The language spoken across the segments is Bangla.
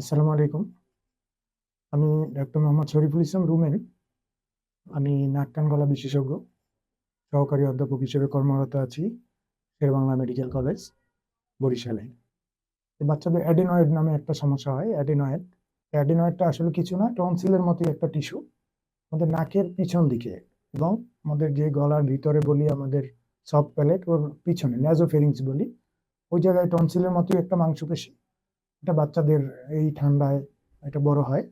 আসসালামু আলাইকুম। আমি ডক্টর মোহাম্মদ শরীফুল ইসলাম রুমেন। আমি নাক কান গলা বিশেষজ্ঞ, সহকারী অধ্যাপক হিসেবে কর্মরত আছি শেরেবাংলা মেডিকেল কলেজ, বরিশালে। তো বাচ্চাদের অ্যাডিনয়েড নামে একটা সমস্যা হয়। অ্যাডিনয়েডটা আসলে কিছু না, টনসিলের মতোই একটা টিস্যু আমাদের নাকের পিছন দিকে, এবং আমাদের যে গলার ভিতরে বলি আমাদের সফট প্যালেট, ওর পিছনে ন্যাজোফেরিংস বলি, ওই জায়গায় টনসিলের মতোই একটা মাংসপেশি। এটা বাচ্চাদের এই ঠান্ডায় এটা বড় হয়।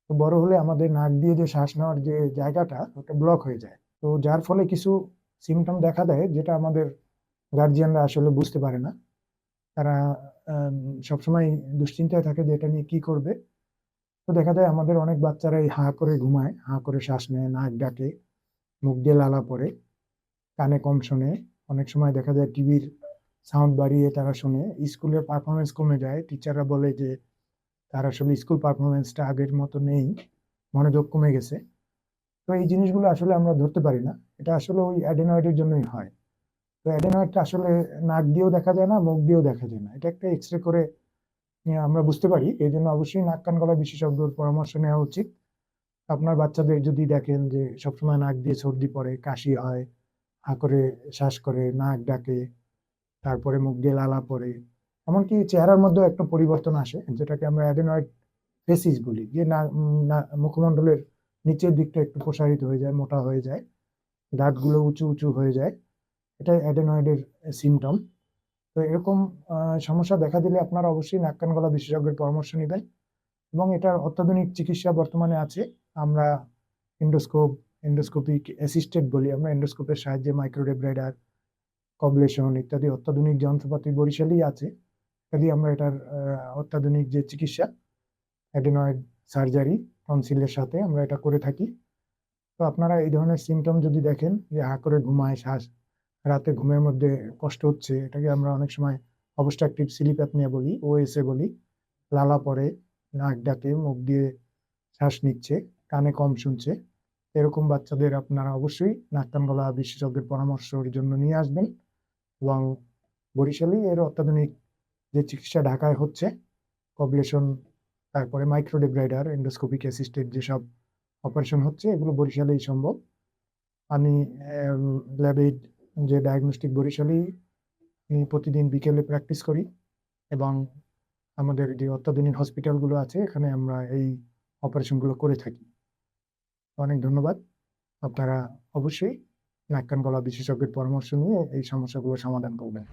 তো বড় হলে আমাদের নাক দিয়ে যে শ্বাস নেওয়ার যে জায়গাটা ওটা ব্লক হয়ে যায়। তো যার ফলে কিছু সিমটম দেখা দেয়, যেটা আমাদের গার্জিয়ানরা আসলে বুঝতে পারে না। তারা আম, সবসময় দুশ্চিন্তায় থাকে যে এটা নিয়ে কি করবে। তো দেখা যায় আমাদের অনেক বাচ্চারাই হা করে ঘুমায়, হা করে শ্বাস নেয়, নাক ডাকে, মুখ দিয়ে লালা পড়ে, কানে কম শোনে। অনেক সময় দেখা যায় টিভির সাউন্ড বাড়িয়ে তারা শোনে, স্কুলের পারফরমেন্স কমে যায়, টিচাররা বলে যে তার আসলে স্কুল পারফরমেন্সটা আগের মতো নেই, মনোযোগ কমে গেছে। তো এই জিনিসগুলো আসলে আমরা ধরতে পারি না, এটা আসলে ওই অ্যাডেনয়েডের জন্যই হয়। তো অ্যাডেনয়েডটা আসলে নাক দিয়েও দেখা যায় না, মুখ দিয়েও দেখা যায় না, এটা একটা এক্সরে করে আমরা বুঝতে পারি। এই জন্য অবশ্যই নাক কান গলা বিশেষজ্ঞের পরামর্শ নেওয়া উচিত। আপনার বাচ্চাদের যদি দেখেন যে সবসময় নাক দিয়ে সর্দি পড়ে, কাশি হয়, হা করে শ্বাস করে, নাক ডাকে, তারপরে মুখ দিয়ে লালা পড়ে, এমনকি চেহারার মধ্যেও একটা পরিবর্তন আসে, যেটাকে আমরা অ্যাডেনয়েড ফেসিস বলি, যে মুখমণ্ডলের নিচের দিকটা একটু প্রসারিত হয়ে যায়, মোটা হয়ে যায়, দাঁতগুলো উঁচু উঁচু হয়ে যায়, এটাই অ্যাডেনয়েডের সিমটম। তো এরকম সমস্যা দেখা দিলে আপনারা অবশ্যই নাক কান গলা বিশেষজ্ঞের পরামর্শ নেবেন। এবং এটার অত্যাধুনিক চিকিৎসা বর্তমানে আছে। আমরা এন্ডোস্কোপ, এন্ডোস্কোপিক অ্যাসিস্টেড বলি আমরা, এন্ডোস্কোপের সাহায্যে মাইক্রোডেব্রাইডার, কবলেশন ইত্যাদি অত্যাধুনিক যন্ত্রপাতি বরিশালেই আছে। কাজে আমরা এটার অত্যাধুনিক যে চিকিৎসা, অ্যাডেনয়েড সার্জারি টনসিলের সাথে আমরা এটা করে থাকি। তো আপনারা এই ধরনের সিমটম যদি দেখেন, যে হা করে ঘুমায়, শ্বাস, রাতে ঘুমের মধ্যে কষ্ট হচ্ছে, এটাকে আমরা অনেক সময় অবস্ট্রাকটিভ স্লিপ অ্যাপনিয়া বলি, ওএসএ বলি, লালা পড়ে, নাক ডাকে, মুখ দিয়ে শ্বাস নিচ্ছে, কানে কম শুনছে, এরকম বাচ্চাদের আপনারা অবশ্যই নাক কান গলা বিশেষজ্ঞের পরামর্শের জন্য নিয়ে আসবেন। এবং বরিশালেই এর অত্যাধুনিক যে চিকিৎসা ঢাকায় হচ্ছে, কবলেশন, তারপরে মাইক্রোডেব্রাইডার, এন্ডোস্কোপিক অ্যাসিস্টেড যেসব অপারেশন হচ্ছে, এগুলো বরিশালেই সম্ভব। আমি ল্যাবে যে ডায়াগনস্টিক বরিশালেই আমি প্রতিদিন বিকেলে প্র্যাকটিস করি, এবং আমাদের যে অত্যাধুনিক হসপিটালগুলো আছে এখানে আমরা এই অপারেশনগুলো করে থাকি। অনেক ধন্যবাদ। আপনারা অবশ্যই নাক কান গলা বিশেষজ্ঞের পরামর্শ নিয়ে এই সমস্যাগুলো সমাধান করবেন।